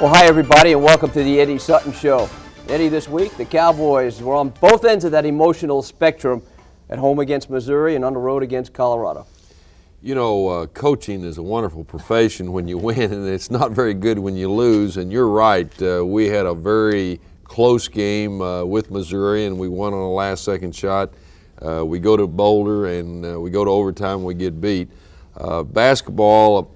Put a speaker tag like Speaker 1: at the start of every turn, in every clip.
Speaker 1: Well, hi everybody, and welcome to the Eddie Sutton Show. Eddie, this week the Cowboys were on both ends of that emotional spectrum, at home against Missouri and on the road against Colorado.
Speaker 2: You know, coaching is a wonderful profession when you win, and it's not very good when you lose. And you're right, we had a very close game with Missouri, and we won on a last-second shot. We go to Boulder, and we go to overtime, and we get beat. Basketball,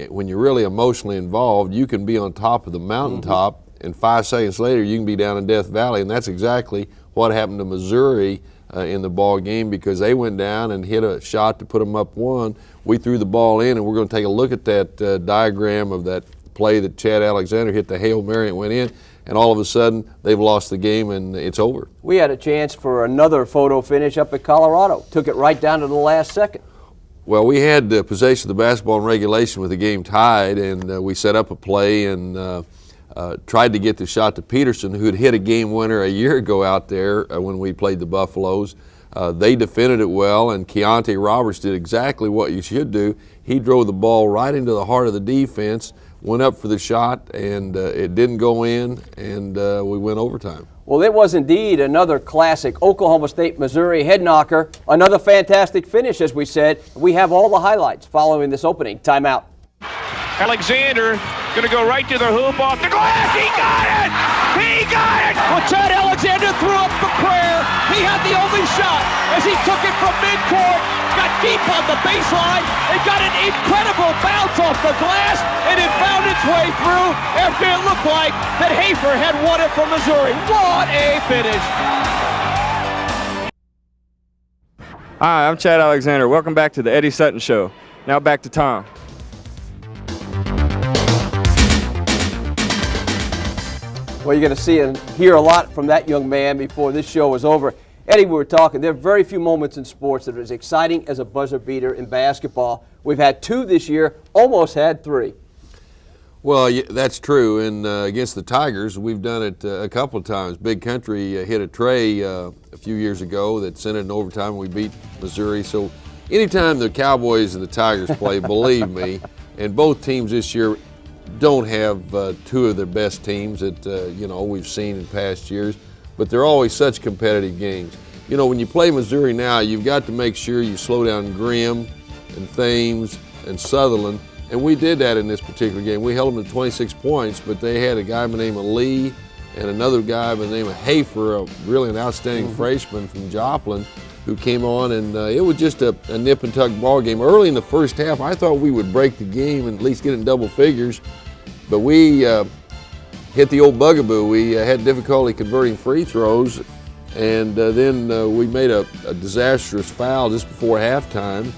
Speaker 2: when you're really emotionally involved, you can be on top of the mountaintop, and 5 seconds later you can be down in Death Valley, and that's exactly what happened to Missouri in the ball game, because they went down and hit a shot to put them up one. We threw the ball in, and we're going to take a look at that diagram of that play that Chad Alexander hit the Hail Mary and went in, and all of a sudden they've lost the game and it's over. We
Speaker 1: had a chance for another photo finish up at Colorado. Took it right down to the last second.
Speaker 2: Well, we had possession of the basketball in regulation with the game tied, and we set up a play and tried to get the shot to Peterson, who had hit a game winner a year ago out there when we played the Buffaloes. They defended it well, and Keontae Roberts did exactly what you should do. He drove the ball right into the heart of the defense, went up for the shot, and it didn't go in, and we went overtime.
Speaker 1: Well, it was indeed another classic Oklahoma State-Missouri head knocker. Another fantastic finish, as we said. We have all the highlights following this opening timeout.
Speaker 3: Alexander going to go right to the hoop, off the glass. He got it! He got it!
Speaker 4: Well, Chad Alexander threw up the prayer. He had the only shot as he took it from midcourt, got deep on the baseline, and got an incredible bounce off the glass, and it found its way through after it looked like that Hafer had won it for Missouri. What a finish!
Speaker 5: Hi, I'm Chad Alexander. Welcome back to the Eddie Sutton Show. Now back to Tom.
Speaker 1: Well, you're going to see and hear a lot from that young man before this show is over. Eddie, we were talking, there are very few moments in sports that are as exciting as a buzzer beater in basketball. We've had two this year, almost had three.
Speaker 2: Well, yeah, that's true, and against the Tigers, we've done it a couple of times. Big Country hit a tray a few years ago that sent it in overtime, and we beat Missouri. So anytime the Cowboys and the Tigers play, believe me, and both teams this year don't have two of their best teams that we've seen in past years, but they're always such competitive games. You know, when you play Missouri now, you've got to make sure you slow down Grimm and Thames and Sutherland, and we did that in this particular game. We held them to 26 points, but they had a guy by the name of Lee and another guy by the name of Hafer, really an outstanding freshman from Joplin, who came on, and it was just a nip and tuck ball game. Early in the first half, I thought we would break the game and at least get in double figures, but we hit the old bugaboo. We had difficulty converting free throws, and then we made a disastrous foul just before halftime,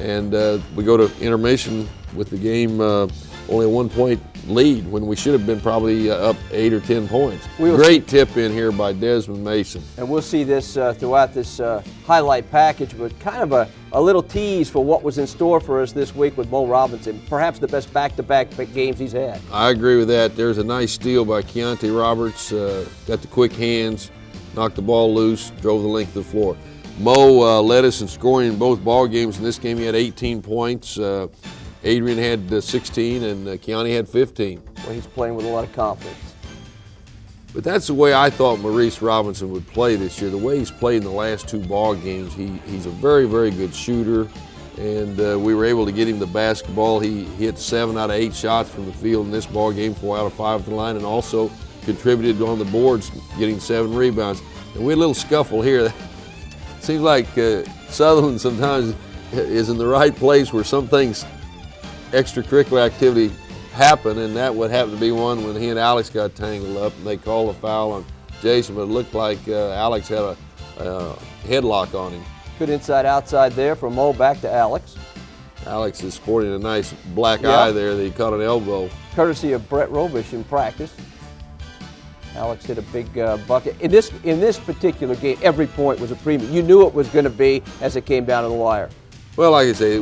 Speaker 2: and we go to intermission with the game only a 1 point lead when we should have been probably up 8 or 10 points. Great tip in here by Desmond Mason.
Speaker 1: And we'll see this throughout this highlight package, but kind of a little tease for what was in store for us this week with Mo Robinson. Perhaps the best back-to-back games he's had.
Speaker 2: I agree with that. There's a nice steal by Keontae Roberts. Got the quick hands, knocked the ball loose, drove the length of the floor. Mo led us in scoring in both ball games. In this game, he had 18 points. Adrian had 16, and Keontae had 15.
Speaker 1: Well, he's playing with a lot of confidence.
Speaker 2: But that's the way I thought Maurice Robinson would play this year. The way he's played in the last two ball games, he's a very, very good shooter, and we were able to get him the basketball. He hit 7 out of 8 shots from the field in this ball game, 4 out of 5 at the line, and also contributed on the boards, getting 7 rebounds. And we had a little scuffle here. Seems like Sutherland sometimes is in the right place where some things extracurricular activity happened, and that would happen to be one when he and Alex got tangled up, and they called a foul on Jason, but it looked like Alex had a headlock on him.
Speaker 1: Good inside-outside there from Mo back to Alex.
Speaker 2: Alex is sporting a nice black eye there that he caught an elbow.
Speaker 1: Courtesy of Brett Robish in practice. Alex hit a big bucket. In this particular game, every point was a premium. You knew it was going to be as it came down to the wire.
Speaker 2: Well, like I say,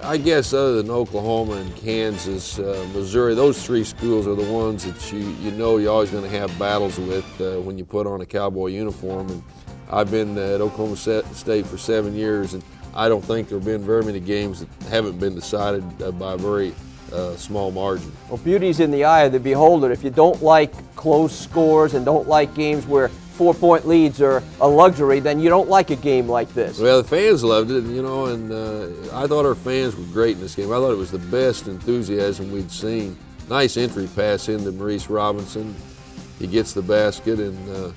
Speaker 2: I guess other than Oklahoma and Kansas, Missouri, those three schools are the ones that you're always going to have battles with when you put on a Cowboy uniform. And I've been at Oklahoma State for 7 years, and I don't think there have been very many games that haven't been decided by a very small margin.
Speaker 1: Well, beauty's in the eye of the beholder. If you don't like close scores and don't like games where 4-point leads are a luxury, then you don't like a game like this.
Speaker 2: Well, the fans loved it, and I thought our fans were great in this game. I thought it was the best enthusiasm we'd seen. Nice entry pass into Maurice Robinson. He gets the basket and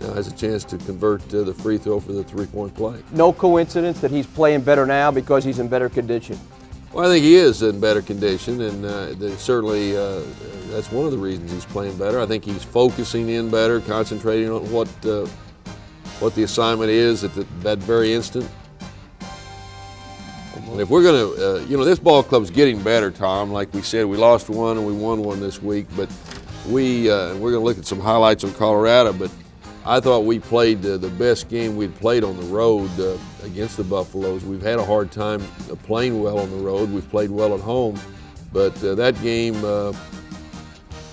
Speaker 2: now has a chance to convert the free throw for the 3-point play.
Speaker 1: No coincidence that he's playing better now because he's in better condition.
Speaker 2: Well, I think he is in better condition, and certainly that's one of the reasons he's playing better. I think he's focusing in better, concentrating on what the assignment is at that very instant. And if we're going to, this ball club's getting better, Tom. Like we said, we lost one and we won one this week, but we're going to look at some highlights on Colorado, but I thought we played the best game we'd played on the road against the Buffaloes. We've had a hard time playing well on the road. We've played well at home, but that game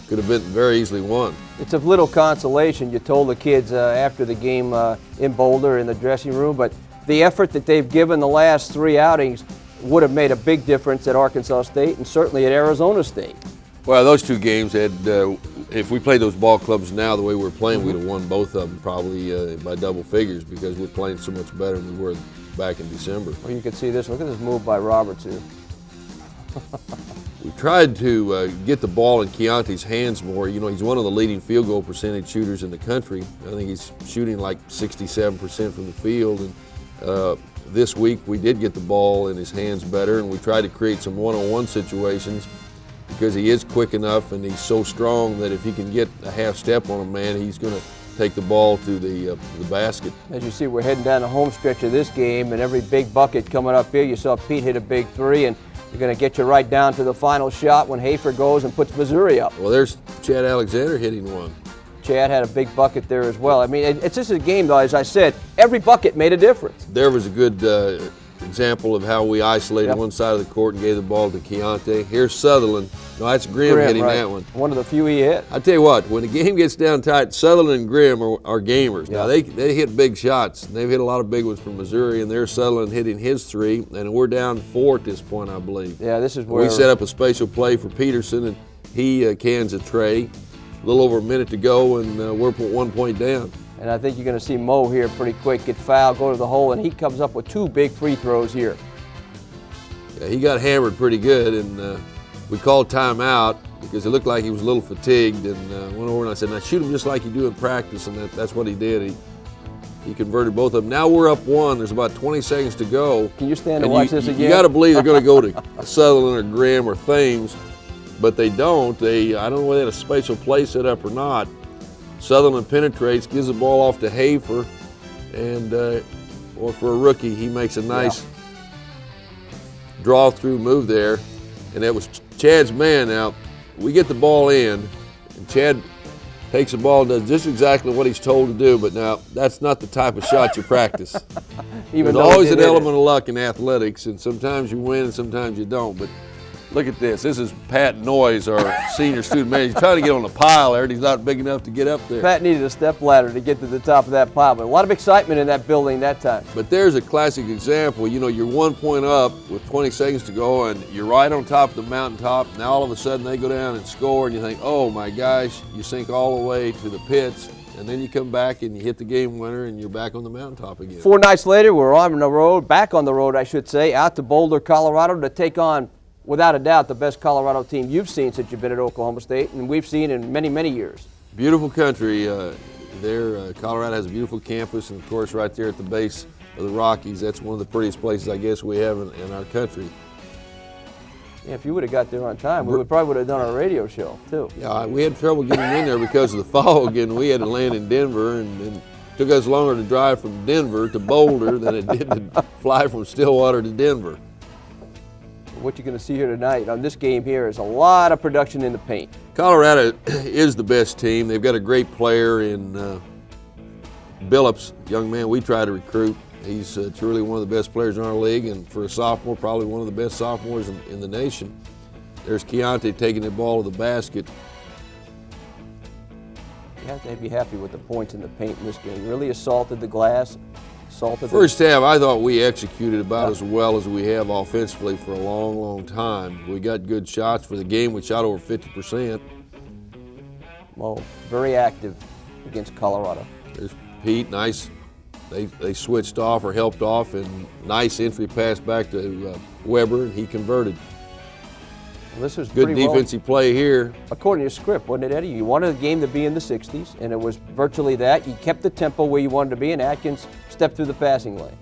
Speaker 2: could have been very easily won.
Speaker 1: It's of little consolation, you told the kids after the game in Boulder in the dressing room, but the effort that they've given the last 3 outings would have made a big difference at Arkansas State and certainly at Arizona State.
Speaker 2: Well, those 2 games had, if we played those ball clubs now the way we're playing, we'd have won both of them probably by double figures because we're playing so much better than we were back in December.
Speaker 1: Well, you can see this. Look at this move by Roberts here.
Speaker 2: We tried to get the ball in Keontae's hands more. He's one of the leading field goal percentage shooters in the country. I think he's shooting like 67% from the field. And this week we did get the ball in his hands better, and we tried to create some one-on-one situations because he is quick enough and he's so strong that if he can get a half step on a man, he's going to take the ball to the basket.
Speaker 1: As you see, we're heading down the home stretch of this game, and every big bucket coming up here. You saw Pete hit a big 3, and you're going to get you right down to the final shot when Hafer goes and puts Missouri up.
Speaker 2: Well, there's Chad Alexander hitting one.
Speaker 1: Chad had a big bucket there as well. I mean, it's just a game, though, as I said, every bucket made a difference.
Speaker 2: There was a good example of how we isolated one side of the court and gave the ball to Keontae. Here's Sutherland. No, that's Grimm hitting
Speaker 1: right.
Speaker 2: That one.
Speaker 1: One of the few he hit.
Speaker 2: I tell you what, when the game gets down tight, Sutherland and Grimm are gamers. Now, they hit big shots. They've hit a lot of big ones from Missouri, and there's Sutherland hitting his 3, and we're down 4 at this point, I believe.
Speaker 1: Yeah, this is where
Speaker 2: we set up a spatial play for Peterson, and he cans a tray. A little over a minute to go, and we're 1 point down.
Speaker 1: And I think you're going to see Mo here pretty quick get fouled, go to the hole, and he comes up with 2 big free throws here.
Speaker 2: Yeah, he got hammered pretty good, and we called timeout because it looked like he was a little fatigued, and went over and I said, now shoot him just like you do in practice, and that's what he did. He converted both of them. Now we're up 1. There's about 20 seconds to go.
Speaker 1: Can you stand and watch this again?
Speaker 2: You got to believe they're going to go to Sutherland or Grimm or Thames, but they don't. I don't know whether they had a spatial play set up or not. Sutherland penetrates, gives the ball off to Hafer, and or for a rookie, he makes a nice draw-through move there, and that was Chad's man. Now, we get the ball in, and Chad takes the ball and does just exactly what he's told to do, but now that's not the type of shot you practice. There's always an element of luck in athletics, and sometimes you win and sometimes you don't, but look at this. This is Pat Noyes, our senior student manager. He's trying to get on the pile there, and he's not big enough to get up there.
Speaker 1: Pat needed a step ladder to get to the top of that pile, but a lot of excitement in that building that time.
Speaker 2: But there's a classic example. You're 1 point up with 20 seconds to go, and you're right on top of the mountaintop. Now all of a sudden they go down and score, and you think, oh my gosh, you sink all the way to the pits, and then you come back and you hit the game winner, and you're back on the mountaintop again.
Speaker 1: 4 nights later, we're on the road, back on the road, I should say, out to Boulder, Colorado to take on, without a doubt, the best Colorado team you've seen since you've been at Oklahoma State, and we've seen in many, many years.
Speaker 2: Beautiful country there. Colorado has a beautiful campus, and of course right there at the base of the Rockies, that's one of the prettiest places I guess we have in our country.
Speaker 1: Yeah, if you would have got there on time, we probably would have done our radio show too.
Speaker 2: Yeah, we had trouble getting in there because of the fog, and we had to land in Denver, and it took us longer to drive from Denver to Boulder than it did to fly from Stillwater to Denver.
Speaker 1: What you're going to see here tonight on this game here is a lot of production in the paint.
Speaker 2: Colorado is the best team. They've got a great player in Billups, young man we try to recruit. He's truly one of the best players in our league, and for a sophomore, probably one of the best sophomores in the nation. There's Keontae taking the ball to the basket.
Speaker 1: You have to be happy with the points in the paint in this game. Really assaulted the glass. Salted.
Speaker 2: First half, I thought we executed about as well as we have offensively for a long, long time. We got good shots for the game. We shot over 50%.
Speaker 1: Well, very active against Colorado.
Speaker 2: There's Pete, nice. They switched off or helped off, and nice entry pass back to Weber, and he converted.
Speaker 1: Well, this was
Speaker 2: good
Speaker 1: pretty
Speaker 2: defensive play here.
Speaker 1: According to your script, wasn't it, Eddie? You wanted the game to be in the 60s, and it was virtually that. You kept the tempo where you wanted to be, and Atkins stepped through the passing lane.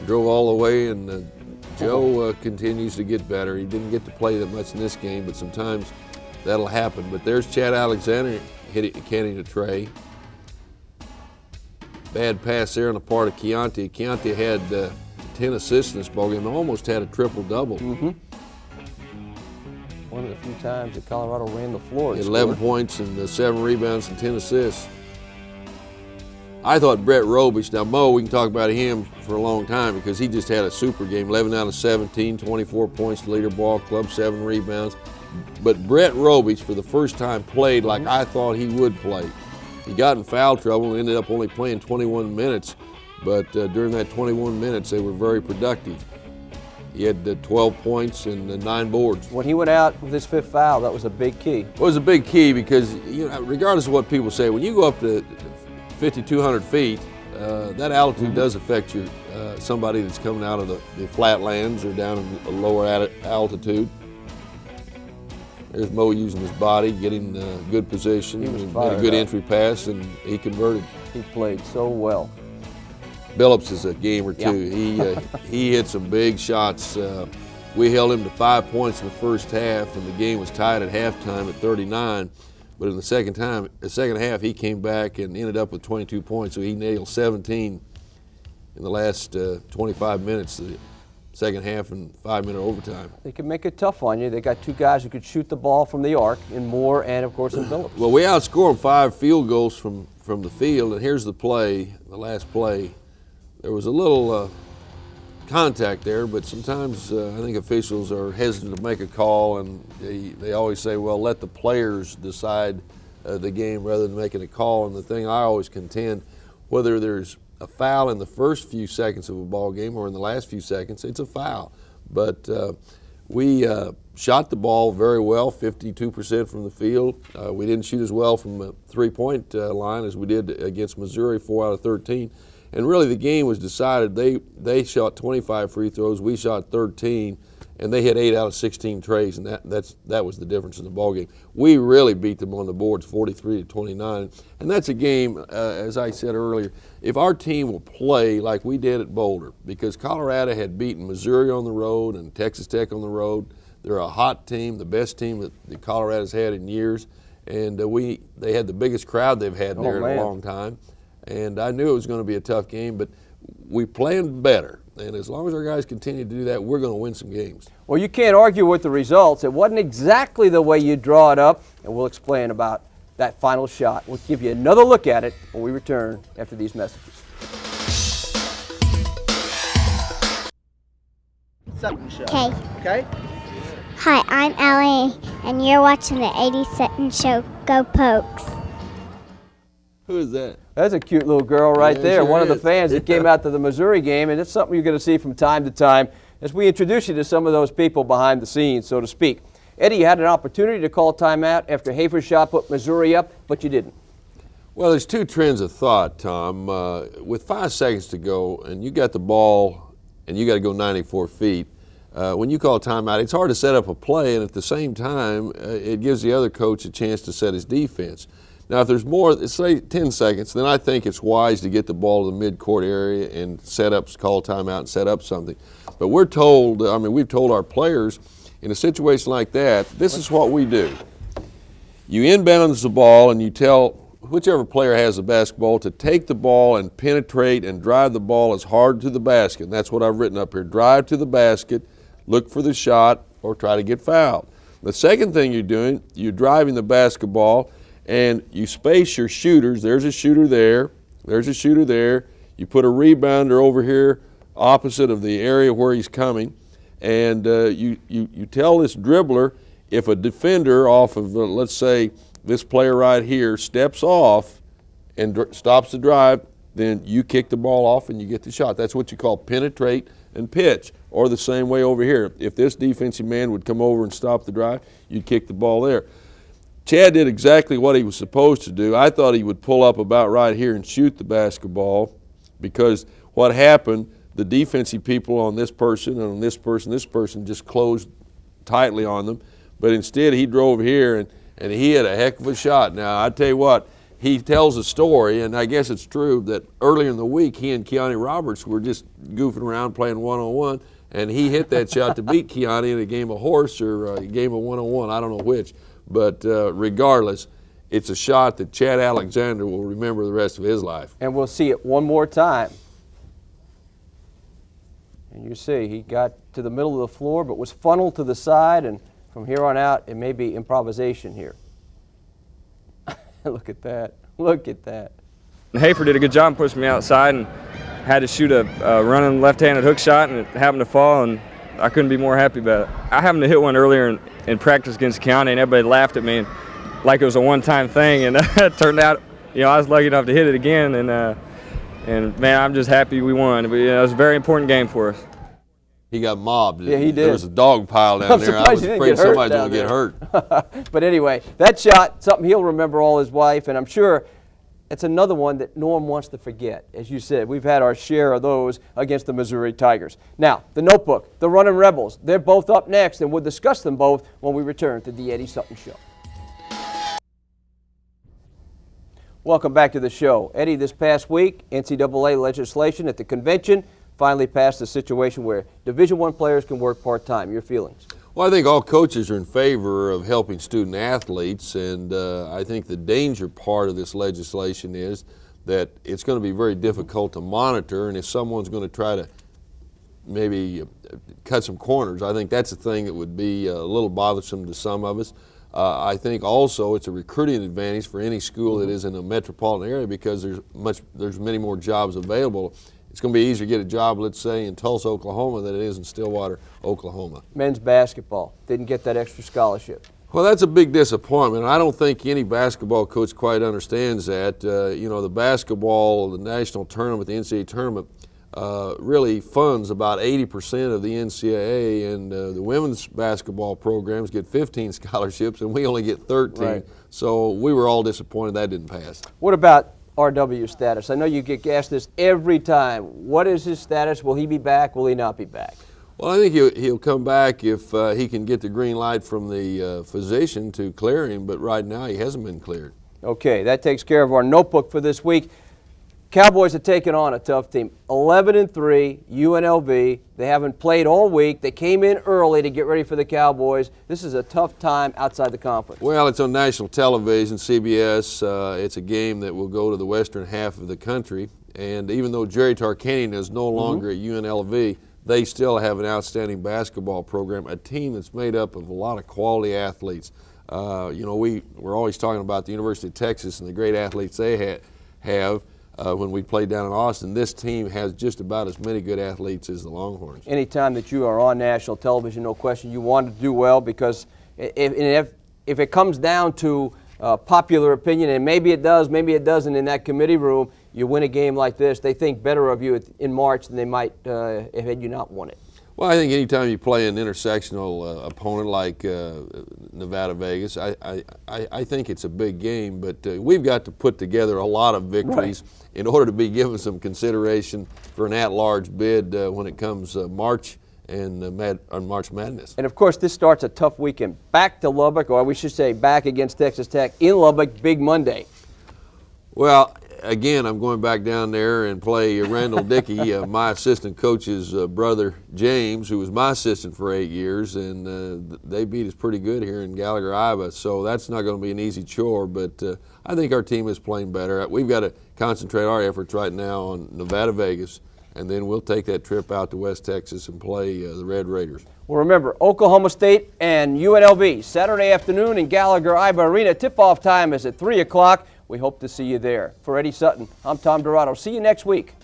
Speaker 2: Drove all the way, and Joe continues to get better. He didn't get to play that much in this game, but sometimes that'll happen. But there's Chad Alexander hitting a tray. Bad pass there on the part of Keontae. Keontae had 10 assists in this ballgame, almost had a triple-double.
Speaker 1: Mm-hmm. One of the few times that Colorado ran the floor.
Speaker 2: 11 points and 7 rebounds and 10 assists. I thought Brett Robich, now Mo, we can talk about him for a long time because he just had a super game, 11 out of 17, 24 points to leader ball club, 7 rebounds. But Brett Robich, for the first time, played like I thought he would play. He got in foul trouble and ended up only playing 21 minutes, but during that 21 minutes, they were very productive. He had 12 points and 9 boards.
Speaker 1: When he went out with his 5th foul, that was a big key.
Speaker 2: It was a big key because, regardless of what people say, when you go up to 5,200 feet, that altitude does affect your somebody that's coming out of the flatlands or down in a lower altitude. There's Mo using his body, getting good position, and made a good entry pass, and he converted.
Speaker 1: He played so well.
Speaker 2: Billups is a gamer too.
Speaker 1: Yeah.
Speaker 2: He hit some big shots. We held him to 5 points in the first half, and the game was tied at halftime at 39. But in the second half, he came back and ended up with 22 points. So he nailed 17 in the last 25 minutes, the second half and 5-minute overtime.
Speaker 1: They can make it tough on you. They got 2 guys who could shoot the ball from the arc, in Moore and, of course, in Billups.
Speaker 2: Well, we outscored 5 field goals from the field, and here's the play, the last play. There was a little contact there, but sometimes I think officials are hesitant to make a call, and they always say, well, let the players decide the game rather than making a call. And the thing I always contend, whether there's a foul in the first few seconds of a ball game or in the last few seconds, it's a foul. But we shot the ball very well, 52% from the field. We didn't shoot as well from the three-point line as we did against Missouri, 4 out of 13. And really the game was decided. They shot 25 free throws, we shot 13, and they hit 8 out of 16 trays, and that was the difference in the ball game. We really beat them on the boards, 43-29, and that's a game, as I said earlier, if our team will play like we did at Boulder, because Colorado had beaten Missouri on the road and Texas Tech on the road. They're a hot team, the best team that Colorado's had in years, and they had the biggest crowd they've had there in a long time. And I knew it was going to be a tough game, but we planned better. And as long as our guys continue to do that, we're going to win some games.
Speaker 1: Well, you can't argue with the results. It wasn't exactly the way you draw it up, and we'll explain about that final shot. We'll give you another look at it when we return after these messages.
Speaker 6: Sutton Show.
Speaker 7: Okay.
Speaker 6: Okay?
Speaker 7: Hi, I'm Allie, and you're watching the Eddie Sutton Show. Go Pokes.
Speaker 2: Who is that?
Speaker 1: That's a cute little girl right
Speaker 2: Yeah,
Speaker 1: there,
Speaker 2: sure
Speaker 1: one of the
Speaker 2: is.
Speaker 1: fans that came out to the Missouri game, and it's something you're going to see from time to time as we introduce you to some of those people behind the scenes, so to speak. Eddie, you had an opportunity to call timeout after Hafer's shot put Missouri up, but you didn't.
Speaker 2: Well, there's 2 trends of thought, Tom. With 5 seconds to go, and you got the ball, and you got to go 94 feet, when you call timeout, it's hard to set up a play, and at the same time, it gives the other coach a chance to set his defense. Now, if there's more, say 10 seconds, then I think it's wise to get the ball to the midcourt area and call timeout and set up something. But we've told our players in a situation like that, this is what we do. You inbounds the ball and you tell whichever player has the basketball to take the ball and penetrate and drive the ball as hard to the basket. And that's what I've written up here. Drive to the basket, look for the shot, or try to get fouled. The second thing you're doing, you're driving the basketball and you space your shooters. There's a shooter there. There's a shooter there. You put a rebounder over here opposite of the area where he's coming. And you tell this dribbler, if a defender off of, let's say, this player right here steps off and stops the drive, then you kick the ball off and you get the shot. That's what you call penetrate and pitch, or the same way over here. If this defensive man would come over and stop the drive, you'd kick the ball there. Chad did exactly what he was supposed to do. I thought he would pull up about right here and shoot the basketball, because what happened, the defensive people on this person and on this person just closed tightly on them. But instead he drove here and he had a heck of a shot. Now, I tell you what, he tells a story, and I guess it's true, that earlier in the week he and Keone Roberts were just goofing around playing one-on-one, and he hit that shot to beat Keone in a game of horse or a game of one-on-one, I don't know which. But regardless, it's a shot that Chad Alexander will remember the rest of his life.
Speaker 1: And we'll see it one more time. And you see, he got to the middle of the floor but was funneled to the side, and from here on out, it may be improvisation here. Look at that. Look at that.
Speaker 5: Hafer did a good job pushing me outside and had to shoot a running left-handed hook shot, and it happened to fall, and I couldn't be more happy about it. I happened to hit one earlier in practice against Keone, and everybody laughed at me like it was a one-time thing, and it turned out, I was lucky enough to hit it again, and man, I'm just happy we won. It was a very important game for us.
Speaker 2: He got mobbed.
Speaker 1: Yeah, he did.
Speaker 2: There was a dog pile down there. I was afraid somebody was going to get hurt.
Speaker 1: But anyway, that shot, something he'll remember all his life, and I'm sure it's another one that Norm wants to forget. As you said, we've had our share of those against the Missouri Tigers. Now, the Notebook, the Running Rebels, they're both up next, and we'll discuss them both when we return to the Eddie Sutton Show. Welcome back to the show. Eddie, this past week, NCAA legislation at the convention finally passed a situation where Division I players can work part-time. Your feelings?
Speaker 2: Well, I think all coaches are in favor of helping student athletes, and I think the danger part of this legislation is that it's going to be very difficult to monitor, and if someone's going to try to maybe cut some corners, I think that's a thing that would be a little bothersome to some of us. I think also it's a recruiting advantage for any school that is in a metropolitan area, because there's many more jobs available. It's going to be easier to get a job, let's say, in Tulsa, Oklahoma than it is in Stillwater, Oklahoma.
Speaker 1: Men's basketball didn't get that extra scholarship.
Speaker 2: Well, that's a big disappointment. I don't think any basketball coach quite understands that. The basketball, the national tournament, the NCAA tournament, really funds about 80% of the NCAA, and the women's basketball programs get 15 scholarships, and we only get 13.
Speaker 1: Right.
Speaker 2: So we were all disappointed that didn't pass.
Speaker 1: What about RW status? I know you get asked this every time. What is his status? Will he be back? Will he not be back?
Speaker 2: Well, I think he'll come back if he can get the green light from the physician to clear him, but right now he hasn't been cleared.
Speaker 1: Okay, that takes care of our notebook for this week. Cowboys are taking on a tough team. 11-3, UNLV. They haven't played all week. They came in early to get ready for the Cowboys. This is a tough time outside the conference.
Speaker 2: Well, it's on national television, CBS. It's a game that will go to the western half of the country. And even though Jerry Tarkanian is no longer at UNLV, they still have an outstanding basketball program, a team that's made up of a lot of quality athletes. We're always talking about the University of Texas and the great athletes they have. When we played down in Austin, this team has just about as many good athletes as the Longhorns.
Speaker 1: Anytime that you are on national television, no question, you want to do well, because if it comes down to popular opinion, and maybe it does, maybe it doesn't in that committee room, you win a game like this, they think better of you in March than they might had you not won it.
Speaker 2: Well, I think anytime you play an intersectional opponent like Nevada Vegas, I think it's a big game, but we've got to put together a lot of victories in order to be given some consideration for an at-large bid when it comes March and March Madness.
Speaker 1: And of course, this starts a tough weekend. Back to Lubbock, or we should say back against Texas Tech in Lubbock, big Monday.
Speaker 2: Well, again, I'm going back down there and play Randall Dickey, my assistant coach's brother James, who was my assistant for 8 years, and they beat us pretty good here in Gallagher, Iowa. So that's not going to be an easy chore, but I think our team is playing better. We've got to concentrate our efforts right now on Nevada Vegas, and then we'll take that trip out to West Texas and play the Red Raiders.
Speaker 1: Well, remember, Oklahoma State and UNLV, Saturday afternoon in Gallagher, Iowa Arena. Tip-off time is at 3 o'clock. We hope to see you there. For Eddie Sutton, I'm Tom Dirato. See you next week.